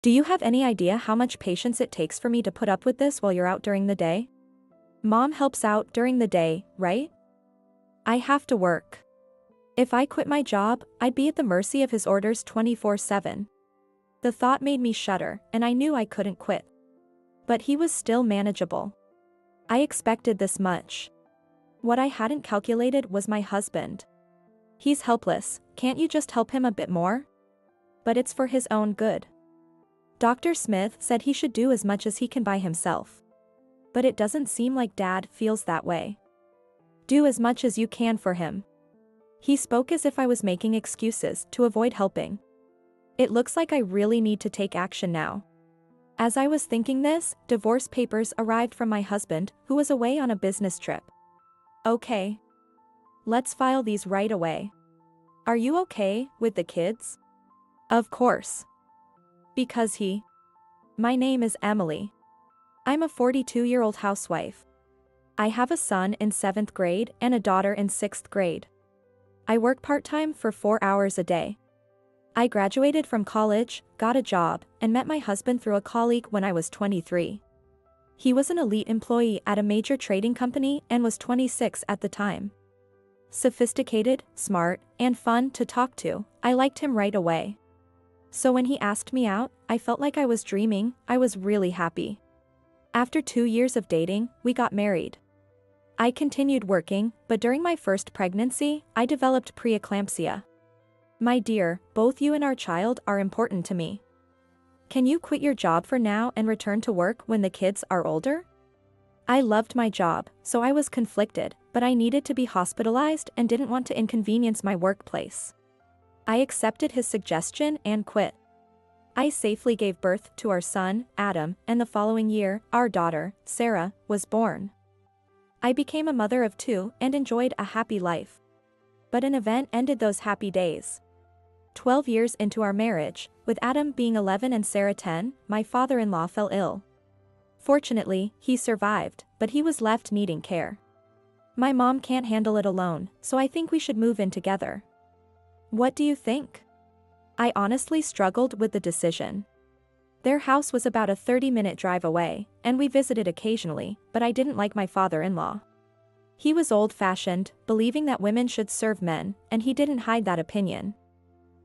Do you have any idea how much patience it takes for me to put up with this while you're out during the day? Mom helps out during the day, right? I have to work. If I quit my job, I'd be at the mercy of his orders 24/7. The thought made me shudder, and I knew I couldn't quit. But he was still manageable. I expected this much. What I hadn't calculated was my husband. He's helpless, can't you just help him a bit more? But it's for his own good. Dr. Smith said he should do as much as he can by himself. But it doesn't seem like Dad feels that way. Do as much as you can for him. He spoke as if I was making excuses to avoid helping. It looks like I really need to take action now. As I was thinking this, divorce papers arrived from my husband, who was away on a business trip. Okay. Let's file these right away. Are you okay with the kids? Of course. Because My name is Emily. I'm a 42-year-old housewife. I have a son in 7th grade and a daughter in 6th grade. I work part-time for 4 hours a day. I graduated from college, got a job, and met my husband through a colleague when I was 23. He was an elite employee at a major trading company and was 26 at the time. Sophisticated, smart, and fun to talk to, I liked him right away. So when he asked me out, I felt like I was dreaming. I was really happy. After 2 years of dating, we got married. I continued working, but during my first pregnancy, I developed preeclampsia. My dear, both you and our child are important to me. Can you quit your job for now and return to work when the kids are older? I loved my job, so I was conflicted, but I needed to be hospitalized and didn't want to inconvenience my workplace. I accepted his suggestion and quit. I safely gave birth to our son, Adam, and the following year, our daughter, Sarah, was born. I became a mother of 2 and enjoyed a happy life. But an event ended those happy days. 12 years into our marriage, with Adam being 11 and Sarah 10, my father-in-law fell ill. Fortunately, he survived, but he was left needing care. My mom can't handle it alone, so I think we should move in together. What do you think? I honestly struggled with the decision. Their house was about a 30-minute drive away, and we visited occasionally, but I didn't like my father-in-law. He was old-fashioned, believing that women should serve men, and he didn't hide that opinion.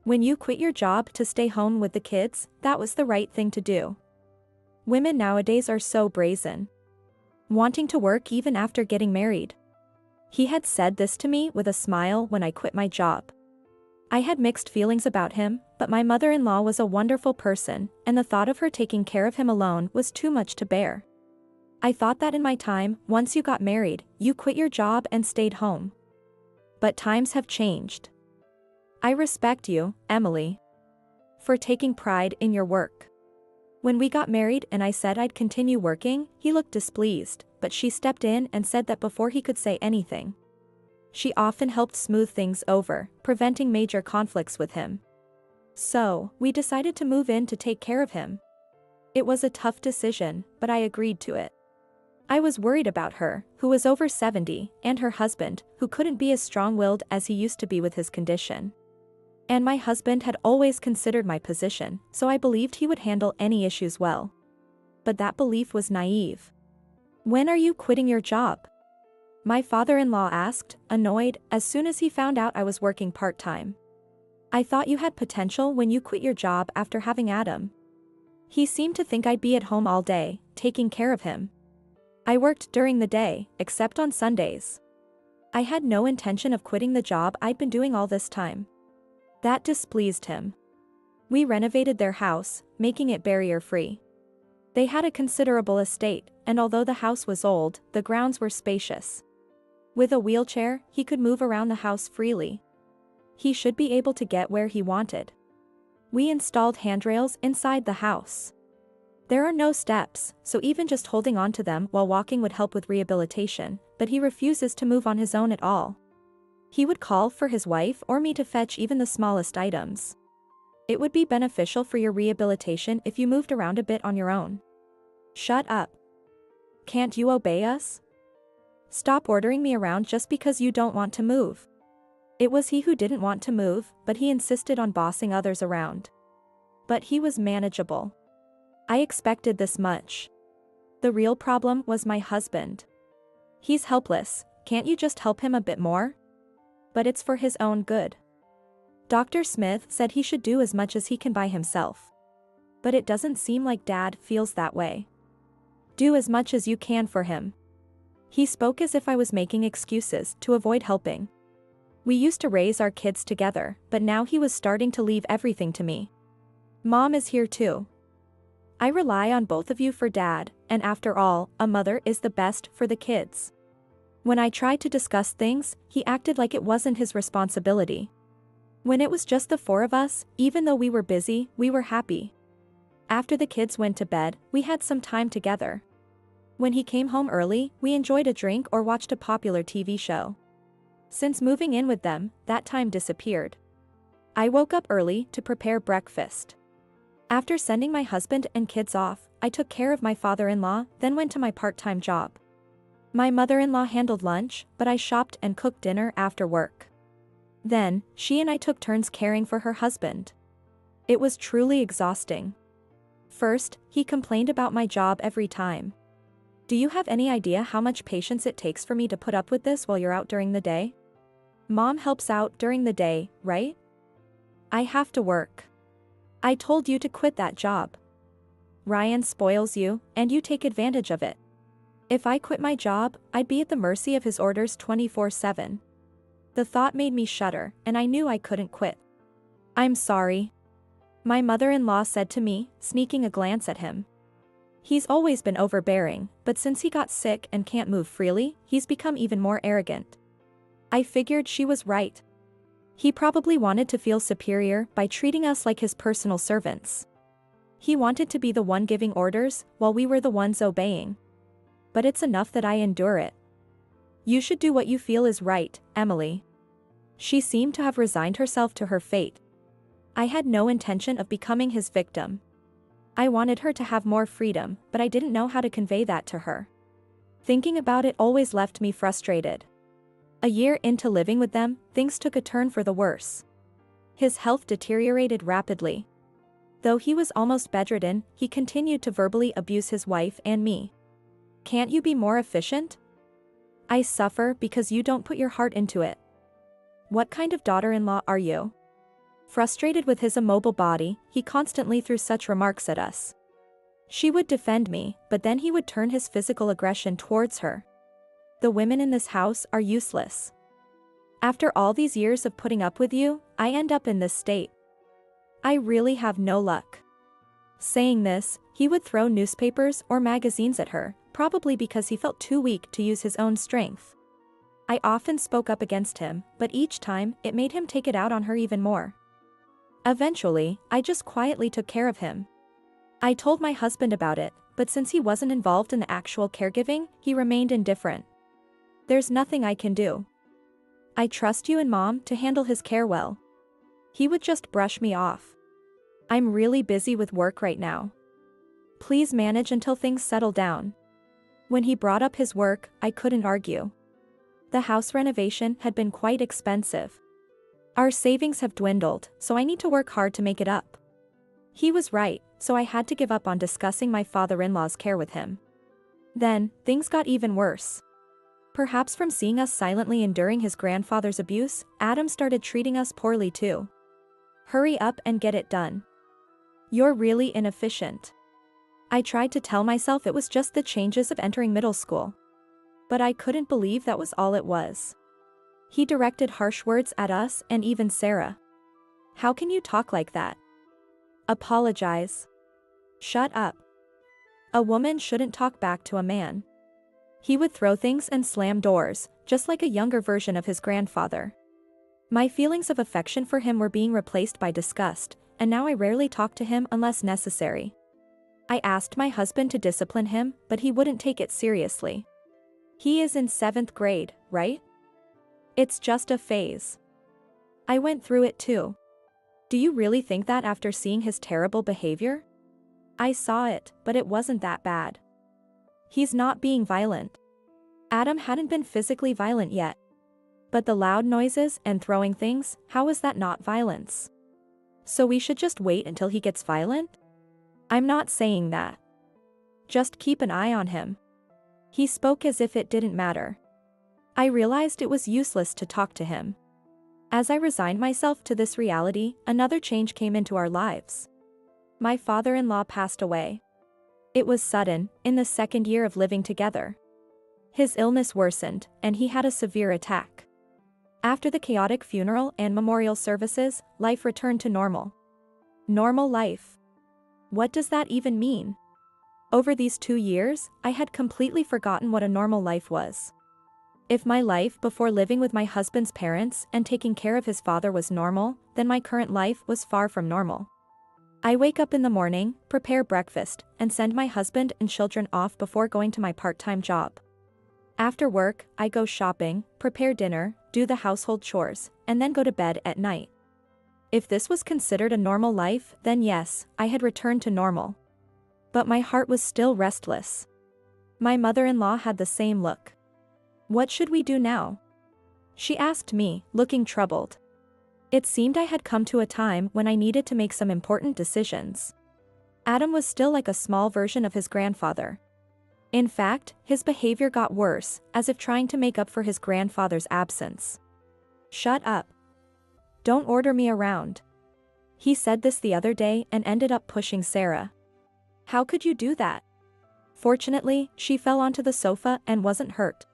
When you quit your job to stay home with the kids, that was the right thing to do. Women nowadays are so brazen. Wanting to work even after getting married. He had said this to me with a smile when I quit my job. I had mixed feelings about him, but my mother-in-law was a wonderful person, and the thought of her taking care of him alone was too much to bear. I thought that in my time, once you got married, you quit your job and stayed home. But times have changed. I respect you, Emily, for taking pride in your work. When we got married and I said I'd continue working, he looked displeased, but she stepped in and said that before he could say anything. She often helped smooth things over, preventing major conflicts with him. So, we decided to move in to take care of him. It was a tough decision, but I agreed to it. I was worried about her, who was over 70, and her husband, who couldn't be as strong-willed as he used to be with his condition. And my husband had always considered my position, so I believed he would handle any issues well. But that belief was naive. When are you quitting your job? My father-in-law asked, annoyed, as soon as he found out I was working part-time. I thought you had potential when you quit your job after having Adam. He seemed to think I'd be at home all day, taking care of him. I worked during the day, except on Sundays. I had no intention of quitting the job I'd been doing all this time. That displeased him. We renovated their house, making it barrier-free. They had a considerable estate, and although the house was old, the grounds were spacious. With a wheelchair, he could move around the house freely. He should be able to get where he wanted. We installed handrails inside the house. There are no steps, so even just holding on to them while walking would help with rehabilitation, but he refuses to move on his own at all. He would call for his wife or me to fetch even the smallest items. It would be beneficial for your rehabilitation if you moved around a bit on your own. Shut up. Can't you obey us? Stop ordering me around just because you don't want to move. It was he who didn't want to move, but he insisted on bossing others around. But he was manageable. I expected this much. The real problem was my husband. He's helpless, can't you just help him a bit more? But it's for his own good. Dr. Smith said he should do as much as he can by himself. But it doesn't seem like Dad feels that way. Do as much as you can for him. He spoke as if I was making excuses to avoid helping. We used to raise our kids together, but now he was starting to leave everything to me. Mom is here too. I rely on both of you for Dad, and after all, a mother is the best for the kids. When I tried to discuss things, he acted like it wasn't his responsibility. When it was just the four of us, even though we were busy, we were happy. After the kids went to bed, we had some time together. When he came home early, we enjoyed a drink or watched a popular TV show. Since moving in with them, that time disappeared. I woke up early to prepare breakfast. After sending my husband and kids off, I took care of my father-in-law, then went to my part-time job. My mother-in-law handled lunch, but I shopped and cooked dinner after work. Then, she and I took turns caring for her husband. It was truly exhausting. First, he complained about my job every time. Do you have any idea how much patience it takes for me to put up with this while you're out during the day? Mom helps out during the day, right? I have to work. I told you to quit that job. Ryan spoils you, and you take advantage of it. If I quit my job, I'd be at the mercy of his orders 24/7. The thought made me shudder, and I knew I couldn't quit. I'm sorry. My mother-in-law said to me, sneaking a glance at him. He's always been overbearing, but since he got sick and can't move freely, he's become even more arrogant. I figured she was right. He probably wanted to feel superior by treating us like his personal servants. He wanted to be the one giving orders, while we were the ones obeying. But it's enough that I endure it. You should do what you feel is right, Emily. She seemed to have resigned herself to her fate. I had no intention of becoming his victim. I wanted her to have more freedom, but I didn't know how to convey that to her. Thinking about it always left me frustrated. A year into living with them, things took a turn for the worse. His health deteriorated rapidly. Though he was almost bedridden, he continued to verbally abuse his wife and me. Can't you be more efficient? I suffer because you don't put your heart into it. What kind of daughter-in-law are you? Frustrated with his immobile body, he constantly threw such remarks at us. She would defend me, but then he would turn his physical aggression towards her. The women in this house are useless. After all these years of putting up with you, I end up in this state. I really have no luck. Saying this, he would throw newspapers or magazines at her, probably because he felt too weak to use his own strength. I often spoke up against him, but each time, it made him take it out on her even more. Eventually, I just quietly took care of him. I told my husband about it, but since he wasn't involved in the actual caregiving, he remained indifferent. There's nothing I can do. I trust you and Mom to handle his care well. He would just brush me off. I'm really busy with work right now. Please manage until things settle down. When he brought up his work, I couldn't argue. The house renovation had been quite expensive. Our savings have dwindled, so I need to work hard to make it up. He was right, so I had to give up on discussing my father-in-law's care with him. Then, things got even worse. Perhaps from seeing us silently enduring his grandfather's abuse, Adam started treating us poorly too. Hurry up and get it done. You're really inefficient. I tried to tell myself it was just the changes of entering middle school. But I couldn't believe that was all it was. He directed harsh words at us and even Sarah. How can you talk like that? Apologize. Shut up. A woman shouldn't talk back to a man. He would throw things and slam doors, just like a younger version of his grandfather. My feelings of affection for him were being replaced by disgust, and now I rarely talk to him unless necessary. I asked my husband to discipline him, but he wouldn't take it seriously. He is in 7th grade, right? It's just a phase. I went through it too. Do you really think that after seeing his terrible behavior? I saw it, but it wasn't that bad. He's not being violent. Adam hadn't been physically violent yet. But the loud noises and throwing things, how is that not violence? So we should just wait until he gets violent? I'm not saying that. Just keep an eye on him. He spoke as if it didn't matter. I realized it was useless to talk to him. As I resigned myself to this reality, another change came into our lives. My father-in-law passed away. It was sudden, in the second year of living together. His illness worsened, and he had a severe attack. After the chaotic funeral and memorial services, life returned to normal. Normal life. What does that even mean? Over these 2 years, I had completely forgotten what a normal life was. If my life before living with my husband's parents and taking care of his father was normal, then my current life was far from normal. I wake up in the morning, prepare breakfast, and send my husband and children off before going to my part-time job. After work, I go shopping, prepare dinner, do the household chores, and then go to bed at night. If this was considered a normal life, then yes, I had returned to normal. But my heart was still restless. My mother-in-law had the same look. "What should we do now?" she asked me, looking troubled. It seemed I had come to a time when I needed to make some important decisions. Adam was still like a small version of his grandfather. In fact, his behavior got worse, as if trying to make up for his grandfather's absence. "Shut up. Don't order me around." He said this the other day and ended up pushing Sarah. "How could you do that?" Fortunately, she fell onto the sofa and wasn't hurt.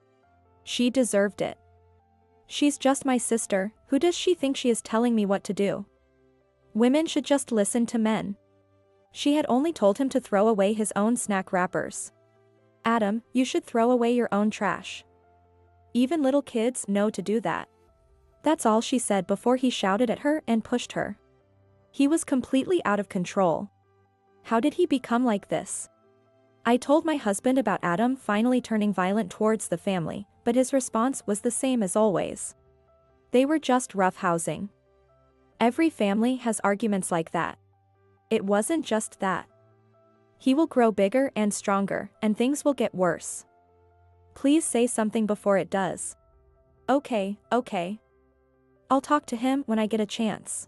She deserved it. She's just my sister, who does she think she is telling me what to do? Women should just listen to men. She had only told him to throw away his own snack wrappers. "Adam, you should throw away your own trash. Even little kids know to do that." That's all she said before he shouted at her and pushed her. He was completely out of control. How did he become like this? I told my husband about Adam finally turning violent towards the family, but his response was the same as always. They were just roughhousing. Every family has arguments like that. It wasn't just that. He will grow bigger and stronger, and things will get worse. Please say something before it does. Okay. I'll talk to him when I get a chance.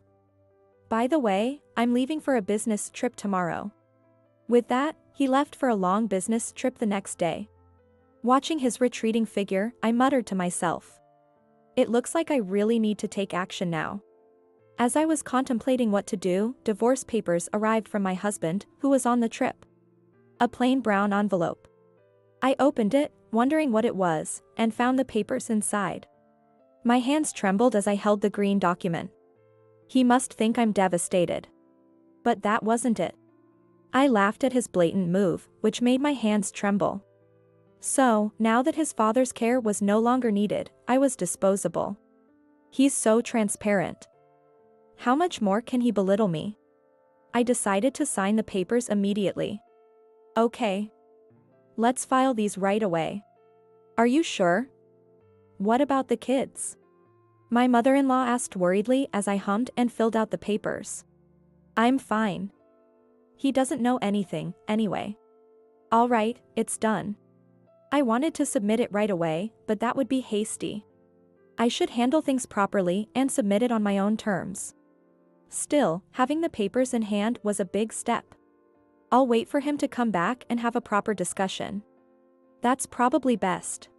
By the way, I'm leaving for a business trip tomorrow. With that, he left for a long business trip the next day. Watching his retreating figure, I muttered to myself. It looks like I really need to take action now. As I was contemplating what to do, divorce papers arrived from my husband, who was on the trip. A plain brown envelope. I opened it, wondering what it was, and found the papers inside. My hands trembled as I held the green document. He must think I'm devastated. But that wasn't it. I laughed at his blatant move, which made my hands tremble. So, now that his father's care was no longer needed, I was disposable. He's so transparent. How much more can he belittle me? I decided to sign the papers immediately. Okay. Let's file these right away. Are you sure? What about the kids? My mother-in-law asked worriedly as I hummed and filled out the papers. I'm fine. He doesn't know anything, anyway. All right, it's done. I wanted to submit it right away, but that would be hasty. I should handle things properly and submit it on my own terms. Still, having the papers in hand was a big step. I'll wait for him to come back and have a proper discussion. That's probably best.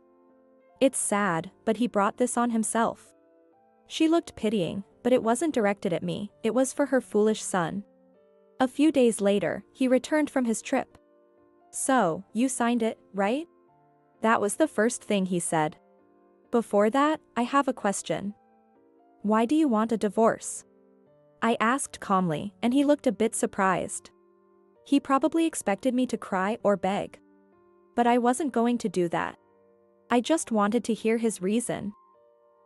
It's sad, but he brought this on himself. She looked pitying, but it wasn't directed at me, it was for her foolish son. A few days later, he returned from his trip. So, you signed it, right? That was the first thing he said. Before that, I have a question. Why do you want a divorce? I asked calmly, and he looked a bit surprised. He probably expected me to cry or beg. But I wasn't going to do that. I just wanted to hear his reason.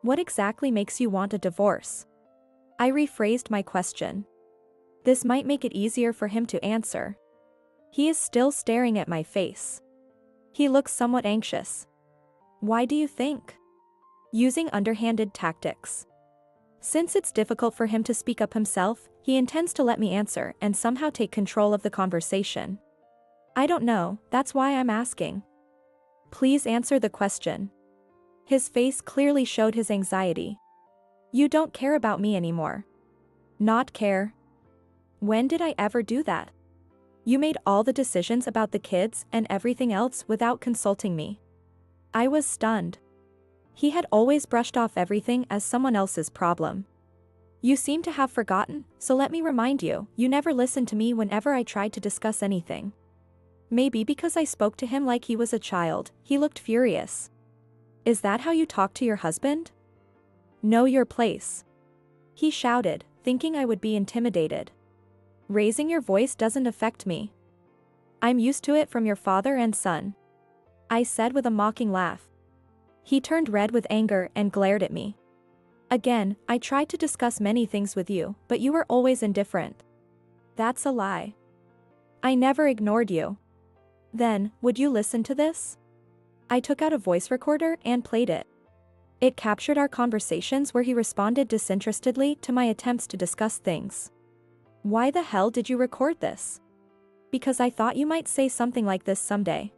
What exactly makes you want a divorce? I rephrased my question. This might make it easier for him to answer. He is still staring at my face. He looks somewhat anxious. Why do you think? Using underhanded tactics. Since it's difficult for him to speak up himself, he intends to let me answer and somehow take control of the conversation. I don't know, that's why I'm asking. Please answer the question. His face clearly showed his anxiety. You don't care about me anymore. Not care? When did I ever do that? You made all the decisions about the kids and everything else without consulting me. I was stunned. He had always brushed off everything as someone else's problem. You seem to have forgotten, so let me remind you, you never listened to me whenever I tried to discuss anything. Maybe because I spoke to him like he was a child, he looked furious. Is that how you talk to your husband? Know your place. He shouted, thinking I would be intimidated. Raising your voice doesn't affect me. I'm used to it from your father and son. I said with a mocking laugh. He turned red with anger and glared at me. Again, I tried to discuss many things with you, but you were always indifferent. That's a lie. I never ignored you. Then, would you listen to this? I took out a voice recorder and played it. It captured our conversations where he responded disinterestedly to my attempts to discuss things. Why the hell did you record this? Because I thought you might say something like this someday.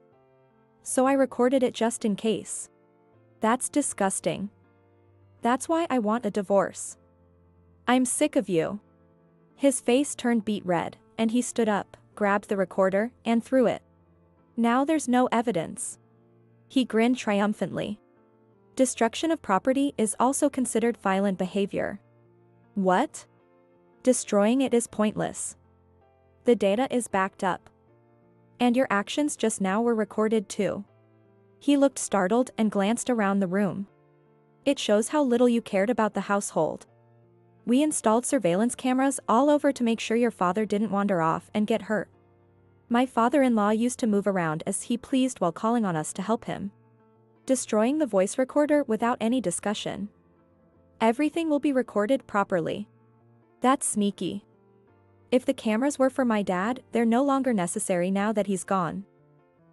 So I recorded it just in case. That's disgusting. That's why I want a divorce. I'm sick of you. His face turned beet red, and he stood up, grabbed the recorder, and threw it. Now there's no evidence. He grinned triumphantly. Destruction of property is also considered violent behavior. What? Destroying it is pointless. The data is backed up. And your actions just now were recorded too. He looked startled and glanced around the room. It shows how little you cared about the household. We installed surveillance cameras all over to make sure your father didn't wander off and get hurt. My father-in-law used to move around as he pleased while calling on us to help him. Destroying the voice recorder without any discussion. Everything will be recorded properly. That's sneaky. If the cameras were for my dad, they're no longer necessary now that he's gone.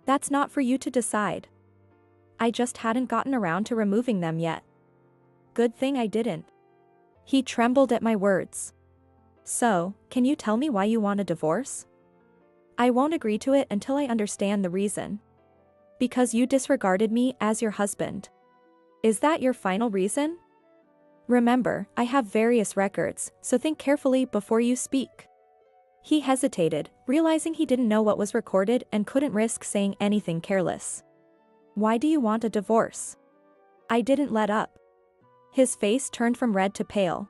That's not for you to decide. I just hadn't gotten around to removing them yet. Good thing I didn't. He trembled at my words. So, can you tell me why you want a divorce? I won't agree to it until I understand the reason. Because you disregarded me as your husband. Is that your final reason? Remember, I have various records, so think carefully before you speak. He hesitated, realizing he didn't know what was recorded and couldn't risk saying anything careless. Why do you want a divorce? I didn't let up. His face turned from red to pale.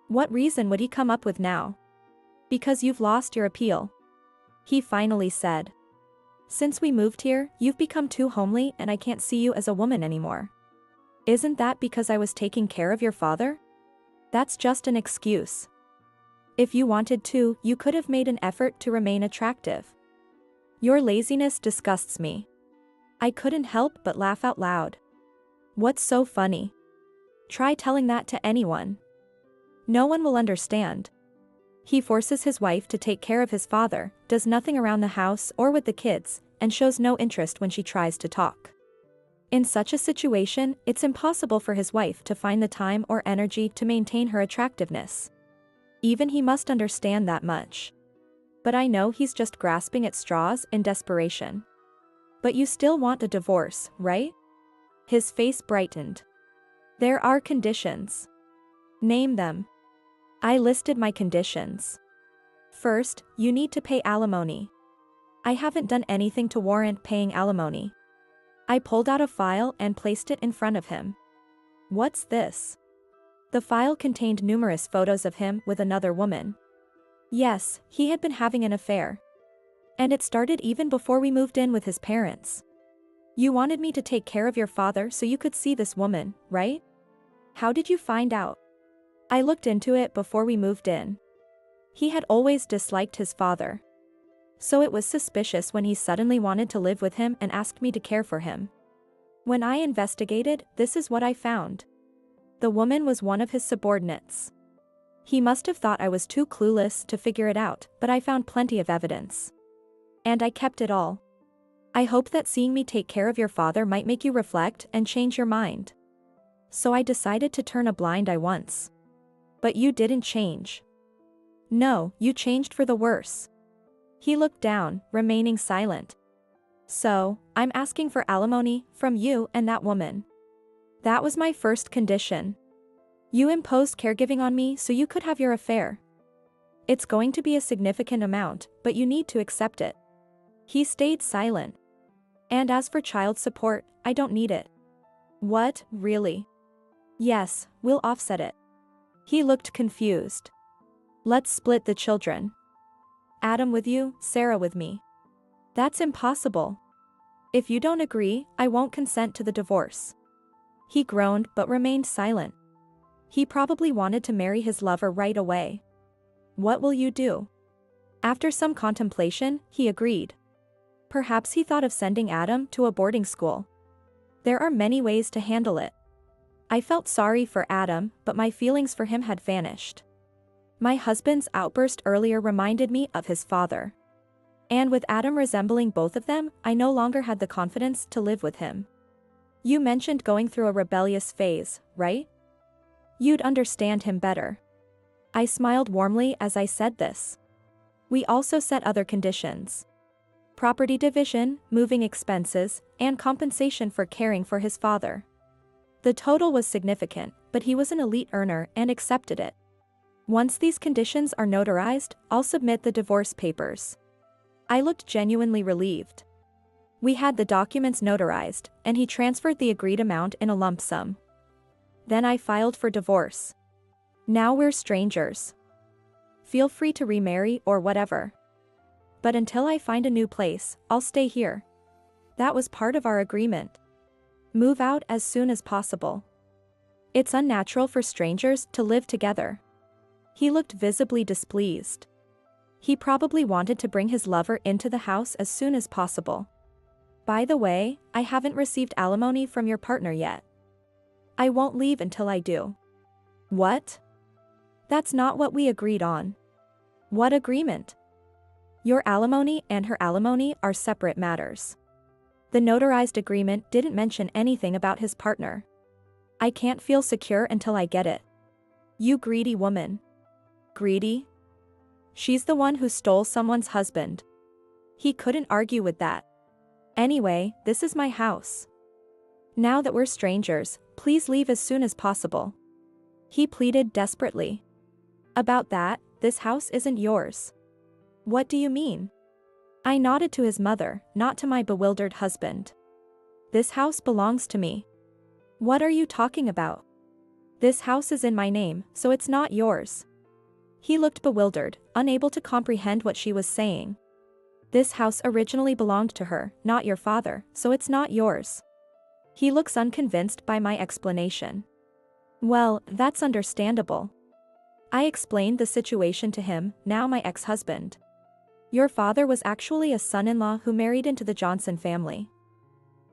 What reason would he come up with now? Because you've lost your appeal. He finally said. Since we moved here, you've become too homely and I can't see you as a woman anymore. Isn't that because I was taking care of your father? That's just an excuse. If you wanted to, you could have made an effort to remain attractive. Your laziness disgusts me. I couldn't help but laugh out loud. What's so funny? Try telling that to anyone. No one will understand. He forces his wife to take care of his father, does nothing around the house or with the kids, and shows no interest when she tries to talk. In such a situation, it's impossible for his wife to find the time or energy to maintain her attractiveness. Even he must understand that much. But I know he's just grasping at straws in desperation. But you still want a divorce, right? His face brightened. There are conditions. Name them. I listed my conditions. First, you need to pay alimony. I haven't done anything to warrant paying alimony. I pulled out a file and placed it in front of him. What's this? The file contained numerous photos of him with another woman. Yes, he had been having an affair. And it started even before we moved in with his parents. You wanted me to take care of your father so you could see this woman, right? How did you find out? I looked into it before we moved in. He had always disliked his father. So it was suspicious when he suddenly wanted to live with him and asked me to care for him. When I investigated, this is what I found. The woman was one of his subordinates. He must have thought I was too clueless to figure it out, but I found plenty of evidence. And I kept it all. I hope that seeing me take care of your father might make you reflect and change your mind. So I decided to turn a blind eye once. But you didn't change. No, you changed for the worse. He looked down, remaining silent. So, I'm asking for alimony from you and that woman. That was my first condition. You imposed caregiving on me so you could have your affair. It's going to be a significant amount, but you need to accept it. He stayed silent. And as for child support, I don't need it. What, really? Yes, we'll offset it. He looked confused. Let's split the children. Adam with you, Sarah with me. That's impossible. If you don't agree, I won't consent to the divorce. He groaned but remained silent. He probably wanted to marry his lover right away. What will you do? After some contemplation, he agreed. Perhaps he thought of sending Adam to a boarding school. There are many ways to handle it. I felt sorry for Adam, but my feelings for him had vanished. My husband's outburst earlier reminded me of his father. And with Adam resembling both of them, I no longer had the confidence to live with him. You mentioned going through a rebellious phase, right? You'd understand him better. I smiled warmly as I said this. We also set other conditions. Property division, moving expenses, and compensation for caring for his father. The total was significant, but he was an elite earner and accepted it. Once these conditions are notarized, I'll submit the divorce papers. I looked genuinely relieved. We had the documents notarized, and he transferred the agreed amount in a lump sum. Then I filed for divorce. Now we're strangers. Feel free to remarry or whatever. But until I find a new place, I'll stay here. That was part of our agreement. Move out as soon as possible. It's unnatural for strangers to live together. He looked visibly displeased. He probably wanted to bring his lover into the house as soon as possible. By the way, I haven't received alimony from your partner yet. I won't leave until I do. What? That's not what we agreed on. What agreement? Your alimony and her alimony are separate matters. The notarized agreement didn't mention anything about his partner. I can't feel secure until I get it. You greedy woman. Greedy? She's the one who stole someone's husband. He couldn't argue with that. Anyway, this is my house. Now that we're strangers, please leave as soon as possible. He pleaded desperately. About that, this house isn't yours. What do you mean? I nodded to his mother, not to my bewildered husband. This house belongs to me. What are you talking about? This house is in my name, so it's not yours. He looked bewildered, unable to comprehend what she was saying. This house originally belonged to her, not your father, so it's not yours. He looks unconvinced by my explanation. Well, that's understandable. I explained the situation to him, now my ex-husband. Your father was actually a son-in-law who married into the Johnson family.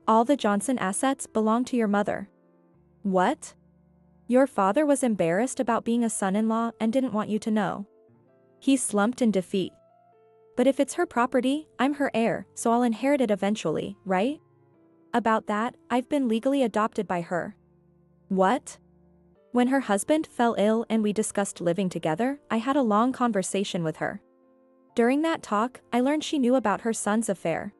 All the Johnson assets belong to your mother. What? Your father was embarrassed about being a son-in-law and didn't want you to know. He slumped in defeat. But if it's her property, I'm her heir, so I'll inherit it eventually, right? About that, I've been legally adopted by her. What? When her husband fell ill and we discussed living together, I had a long conversation with her. During that talk, I learned she knew about her son's affair.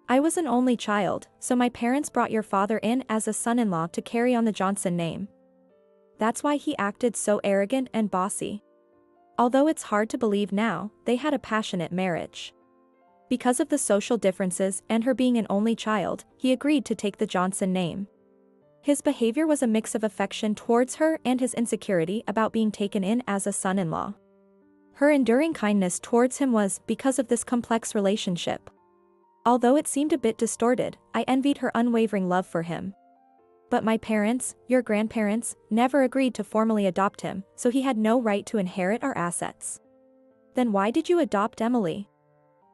I was an only child, so my parents brought your father in as a son-in-law to carry on the Johnson name. That's why he acted so arrogant and bossy. Although it's hard to believe now, they had a passionate marriage. Because of the social differences and her being an only child, he agreed to take the Johnson name. His behavior was a mix of affection towards her and his insecurity about being taken in as a son-in-law. Her enduring kindness towards him was because of this complex relationship. Although it seemed a bit distorted, I envied her unwavering love for him. But my parents, your grandparents, never agreed to formally adopt him, so he had no right to inherit our assets. Then why did you adopt Emily?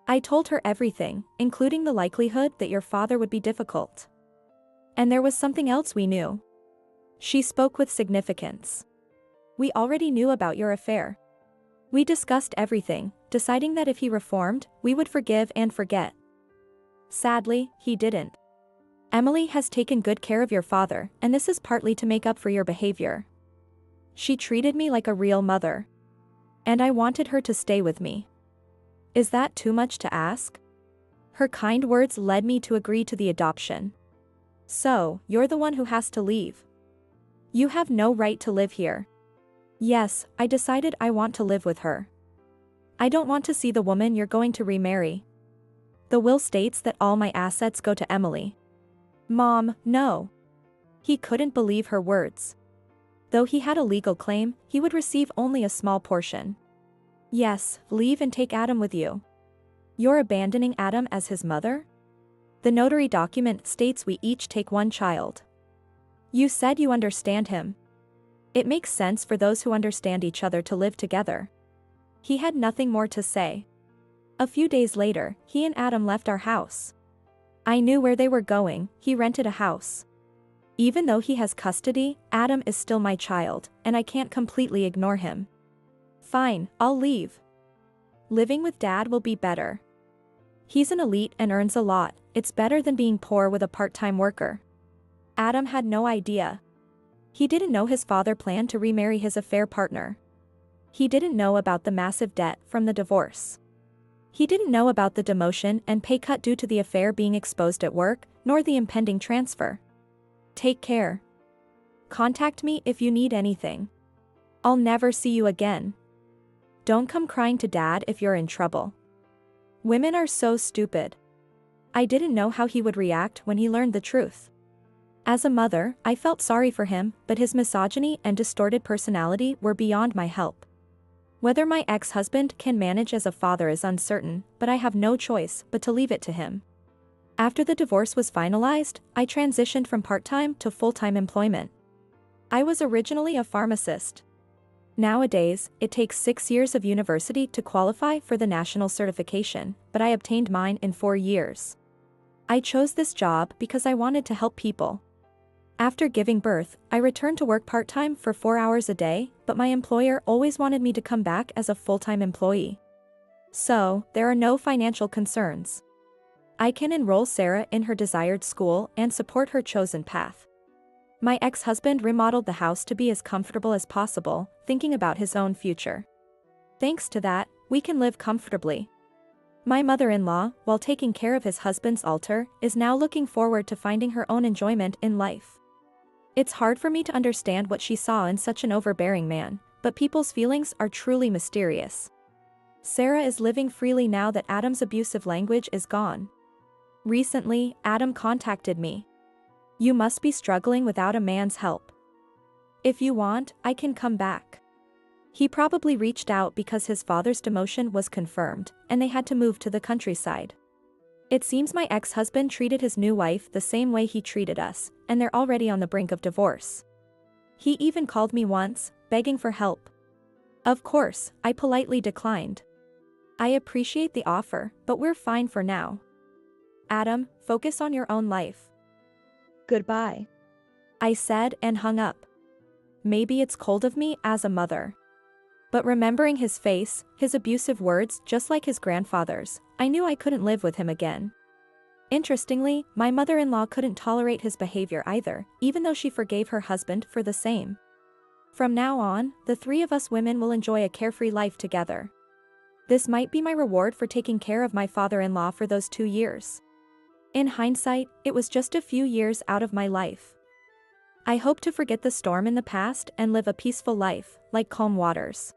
I told her everything, including the likelihood that your father would be difficult. And there was something else we knew. She spoke with significance. We already knew about your affair. We discussed everything, deciding that if he reformed, we would forgive and forget. Sadly, he didn't. Emily has taken good care of your father, and this is partly to make up for your behavior. She treated me like a real mother. And I wanted her to stay with me. Is that too much to ask? Her kind words led me to agree to the adoption. So, you're the one who has to leave. You have no right to live here. Yes, I decided I want to live with her. I don't want to see the woman you're going to remarry. The will states that all my assets go to Emily. Mom, no. He couldn't believe her words. Though he had a legal claim, he would receive only a small portion. Yes, leave and take Adam with you. You're abandoning Adam as his mother? The notary document states we each take one child. You said you understand him. It makes sense for those who understand each other to live together. He had nothing more to say. A few days later, he and Adam left our house. I knew where they were going. He rented a house. Even though he has custody, Adam is still my child, and I can't completely ignore him. Fine, I'll leave. Living with Dad will be better. He's an elite and earns a lot. It's better than being poor with a part-time worker. Adam had no idea. He didn't know his father planned to remarry his affair partner. He didn't know about the massive debt from the divorce. He didn't know about the demotion and pay cut due to the affair being exposed at work, nor the impending transfer. Take care. Contact me if you need anything. I'll never see you again. Don't come crying to Dad if you're in trouble. Women are so stupid. I didn't know how he would react when he learned the truth. As a mother, I felt sorry for him, but his misogyny and distorted personality were beyond my help. Whether my ex-husband can manage as a father is uncertain, but I have no choice but to leave it to him. After the divorce was finalized, I transitioned from part-time to full-time employment. I was originally a pharmacist. Nowadays, it takes 6 years of university to qualify for the national certification, but I obtained mine in 4 years. I chose this job because I wanted to help people. After giving birth, I returned to work part-time for 4 hours a day, but my employer always wanted me to come back as a full-time employee. So, there are no financial concerns. I can enroll Sarah in her desired school and support her chosen path. My ex-husband remodeled the house to be as comfortable as possible, thinking about his own future. Thanks to that, we can live comfortably. My mother-in-law, while taking care of his husband's altar, is now looking forward to finding her own enjoyment in life. It's hard for me to understand what she saw in such an overbearing man, but people's feelings are truly mysterious. Sarah is living freely now that Adam's abusive language is gone. Recently, Adam contacted me. You must be struggling without a man's help. If you want, I can come back. He probably reached out because his father's demotion was confirmed, and they had to move to the countryside. It seems my ex-husband treated his new wife the same way he treated us, and they're already on the brink of divorce. He even called me once, begging for help. Of course, I politely declined. I appreciate the offer, but we're fine for now. Adam, focus on your own life. Goodbye. I said and hung up. Maybe it's cold of me as a mother. But remembering his face, his abusive words just like his grandfather's, I knew I couldn't live with him again. Interestingly, my mother-in-law couldn't tolerate his behavior either, even though she forgave her husband for the same. From now on, the 3 of us women will enjoy a carefree life together. This might be my reward for taking care of my father-in-law for those 2 years. In hindsight, it was just a few years out of my life. I hope to forget the storm in the past and live a peaceful life, like calm waters.